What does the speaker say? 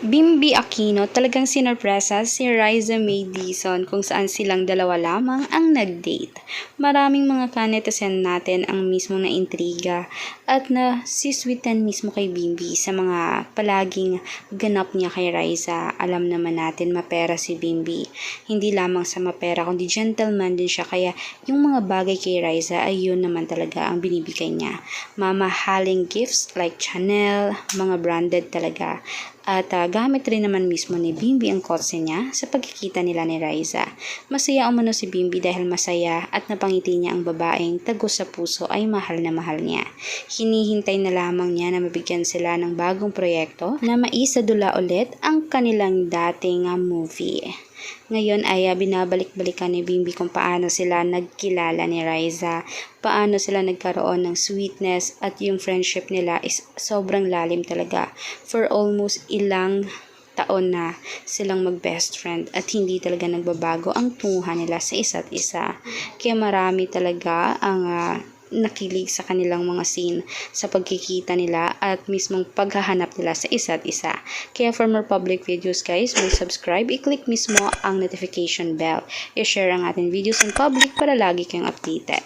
Bimby Aquino talagang sinurpresa si Riza May Dizon kung saan silang dalawa lamang ang nag-date. Maraming mga kanetizen natin ang mismong naintriga at na siswitan mismo kay Bimby sa mga palaging ganap niya kay Riza. Alam naman natin mapera si Bimby. Hindi lamang sa mapera kundi gentleman din siya, kaya yung mga bagay kay Riza ay yun naman talaga ang binibigay niya. Mamahaling gifts like Chanel, mga branded talaga. At gamit rin naman mismo ni Bimby ang kotse niya sa pagkikita nila ni Riza. Masaya umano si Bimby dahil masaya at napangiti niya ang babaeng tagos sa puso ay mahal na mahal niya. Hinihintay na lamang niya na mabigyan sila ng bagong proyekto na maisadula ulit ang kanilang dating movie. Ngayon ay binabalik-balikan ni Bimby kung paano sila nagkilala ni Riza, paano sila nagkaroon ng sweetness, at yung friendship nila is sobrang lalim talaga. For almost ilang taon na silang mag-best friend at hindi talaga nagbabago ang tunguhan nila sa isa't isa. Kaya marami talaga ang nakilig sa kanilang mga scene sa pagkikita nila at mismong paghahanap nila sa isa't isa. Kaya for more public videos guys, mag-subscribe, i-click mismo ang notification bell, i-share ang ating videos in public para lagi kayong updated.